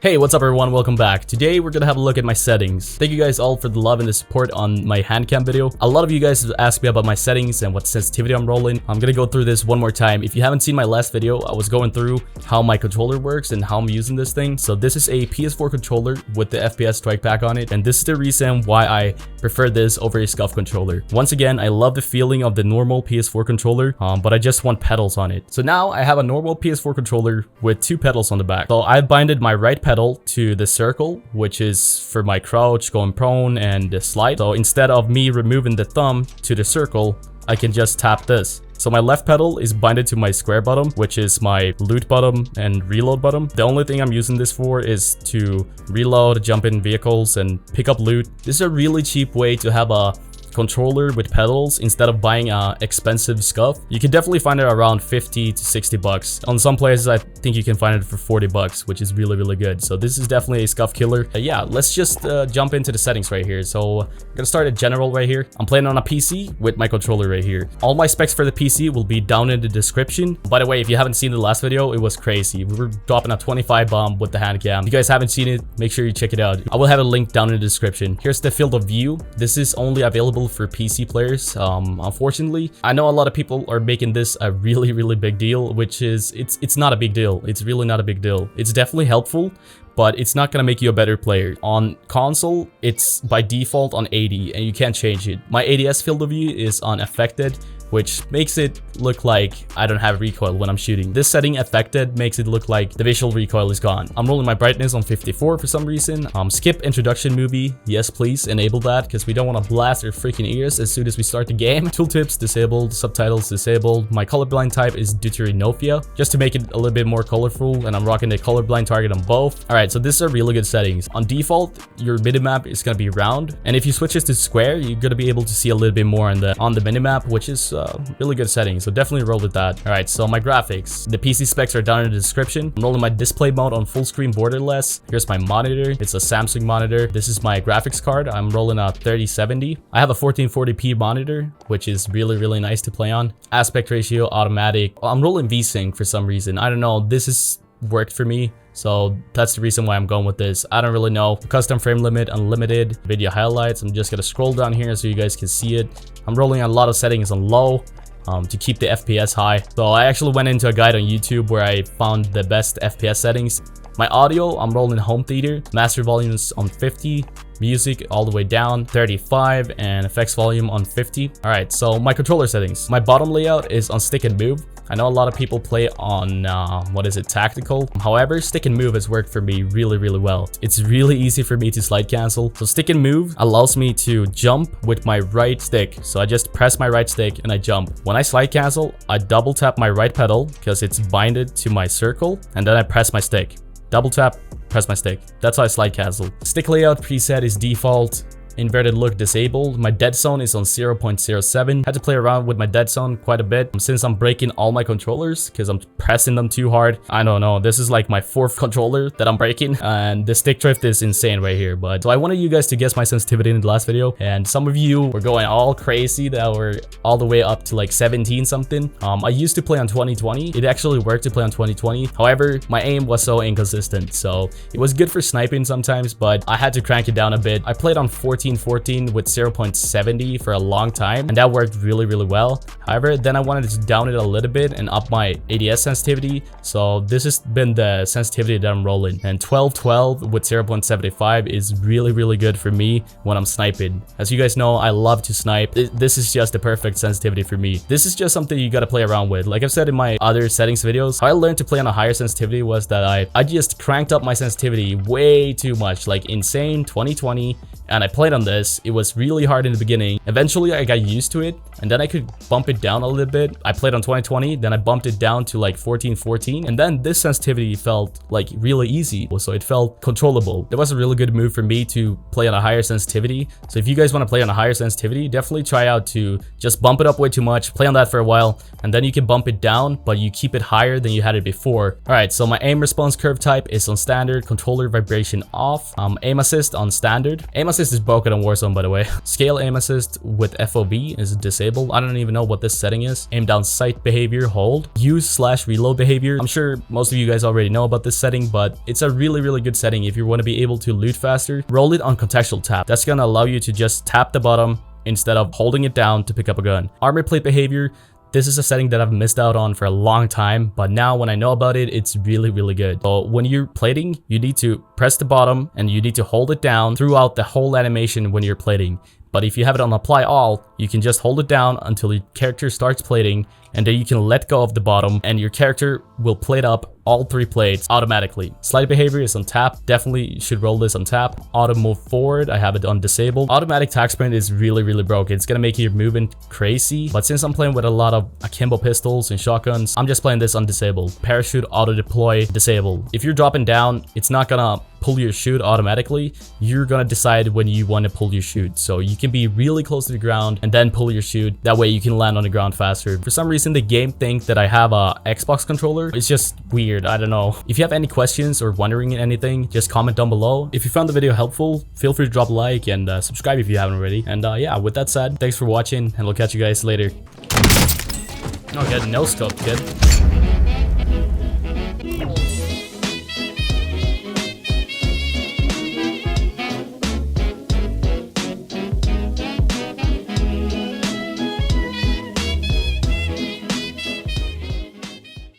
Hey, what's up everyone, welcome back. Today we're gonna have a look at my settings. Thank you guys all for the love and the support on my Handcam video. A lot of you guys asked me about my settings and what sensitivity I'm rolling. I'm gonna go through this one more time. If you haven't seen my last video, I was going through how my controller works and how I'm using this thing. So this is a PS4 controller with the FPS strike pack on it, and this is the reason why I prefer this over a SCUF controller. Once again, I love the feeling of the normal PS4 controller, but I just want pedals on it. So now I have a normal PS4 controller with two pedals on the back. So I binded my right pedal to the circle, which is for my crouch, going prone, and the slide. So instead of me removing the thumb to the circle, I can just tap this. So my left pedal is binded to my square button, which is my loot button and reload button. The only thing I'm using this for is to reload, jump in vehicles, and pick up loot. This is a really cheap way to have a controller with pedals instead of buying a expensive SCUF. You can definitely find it around 50 to 60 bucks. On some places I think you can find it for 40 bucks, which is really good. So this is definitely a SCUF killer. Yeah, let's just jump into the settings right here. So I'm gonna start at general right here. I'm playing on a PC with my controller right here. All my specs for the PC will be down in the description. By the way, if you haven't seen the last video, it was crazy. We were dropping a 25 bomb with the Handcam. If you guys haven't seen it, make sure you check it out. I will have a link down in the description. Here's the field of view. This is only available for PC players. Unfortunately, I know a lot of people are making this a really big deal, which is it's not a big deal. It's really not a big deal. It's definitely helpful, but it's not gonna make you a better player. On console, it's by default on 80 and you can't change it. My ADS field of view is on affected, which makes it look like I don't have recoil when I'm shooting. This setting, affected, makes it look like the visual recoil is gone. I'm rolling my brightness on 54 for some reason. Skip introduction movie. Yes, please enable that because we don't want to blast our freaking ears as soon as we start the game. Tooltips disabled, subtitles disabled. My colorblind type is deuteranopia, just to make it a little bit more colorful, and I'm rocking the colorblind target on both. All right, so these are really good settings. On default, your minimap is gonna be round, and if you switch this to square, you're gonna be able to see a little bit more on the minimap, which is really good settings, so definitely roll with that. All right, so my graphics, the PC specs are down in the description. I'm rolling my display mode on full screen borderless. Here's my monitor. It's a Samsung monitor. This is my graphics card. I'm rolling a 3070. I have a 1440p monitor, which is really nice to play on. Aspect ratio automatic. I'm rolling VSync for some reason. I don't know, this has worked for me, so that's the reason why I'm going with this. I don't really know. Custom frame limit, unlimited, video highlights. I'm just gonna scroll down here so you guys can see it. I'm rolling a lot of settings on low to keep the FPS high. So I actually went into a guide on YouTube where I found the best FPS settings. My audio, I'm rolling home theater. Master volumes on 50. Music all the way down 35, and effects volume on 50. All right, so my controller settings. My bottom layout is on stick and move. I know a lot of people play on tactical. However, stick and move has worked for me really well. It's really easy for me to slide cancel. So stick and move allows me to jump with my right stick. So I just press my right stick and I jump. When I slide cancel, I double tap my right pedal because it's binded to my circle, and then I press my stick. Double tap, press my stick. That's how I slide cancel. Stick layout preset is default. Inverted look disabled. My dead zone is on 0.07. Had to play around with my dead zone quite a bit since I'm breaking all my controllers because I'm pressing them too hard. I don't know, this is like my 4th controller that I'm breaking, and the stick drift is insane right here. But so I wanted you guys to guess my sensitivity in the last video, and some of you were going all crazy that were all the way up to like 17 something. I used to play on 2020. It actually worked to play on 2020. However, my aim was so inconsistent, so it was good for sniping sometimes, but I had to crank it down a bit. I played on 14 with 0.70 for a long time, and that worked really well. However, then I wanted to down it a little bit and up my ADS sensitivity, so this has been the sensitivity that I'm rolling, and 1212 with 0.75 is really good for me when I'm sniping. As you guys know, I love to snipe. This is just the perfect sensitivity for me. This is just something you gotta play around with. Like I've said in my other settings videos, how I learned to play on a higher sensitivity was that I just cranked up my sensitivity way too much, like insane 2020, and I played on this. It was really hard in the beginning. Eventually I got used to it, and then I could bump it down a little bit. I played on 2020, then I bumped it down to like 1414, and then this sensitivity felt like really easy, so it felt controllable. That was a really good move for me to play on a higher sensitivity. So if you guys want to play on a higher sensitivity, definitely try out to just bump it up way too much, play on that for a while, and then you can bump it down, but you keep it higher than you had it before. All right, so my aim response curve type is on standard, controller vibration off, aim assist on standard. Aim assist assist is broken on Warzone, by the way. Scale aim assist with FOV is disabled. I don't even know what this setting is. Aim down sight behavior, hold. Use/reload behavior. I'm sure most of you guys already know about this setting, but it's a really good setting if you want to be able to loot faster. Roll it on contextual tap. That's gonna allow you to just tap the bottom instead of holding it down to pick up a gun. Armor plate behavior. This is a setting that I've missed out on for a long time, but now when I know about it, it's really good. So when you're plating, you need to press the bottom and you need to hold it down throughout the whole animation when you're plating. But if you have it on apply all, you can just hold it down until your character starts plating, and then you can let go of the bottom and your character will plate up all 3 plates automatically. Slide behavior is on tap. Definitely should roll this on tap. Auto move forward, I have it on disabled. Automatic tac sprint is really broken. It's gonna make your movement crazy, but since I'm playing with a lot of akimbo pistols and shotguns, I'm just playing this on disabled. Parachute auto deploy disabled. If you're dropping down, it's not gonna pull your chute automatically. You're gonna decide when you want to pull your chute, so you can be really close to the ground and then pull your chute. That way you can land on the ground faster. For some reason the game thinks that I have a Xbox controller. It's just weird, I don't know. If you have any questions or wondering anything, just comment down below. If you found the video helpful, feel free to drop a like and subscribe if you haven't already. And yeah, with that said, thanks for watching and I'll catch you guys later. Oh, get no scope, kid.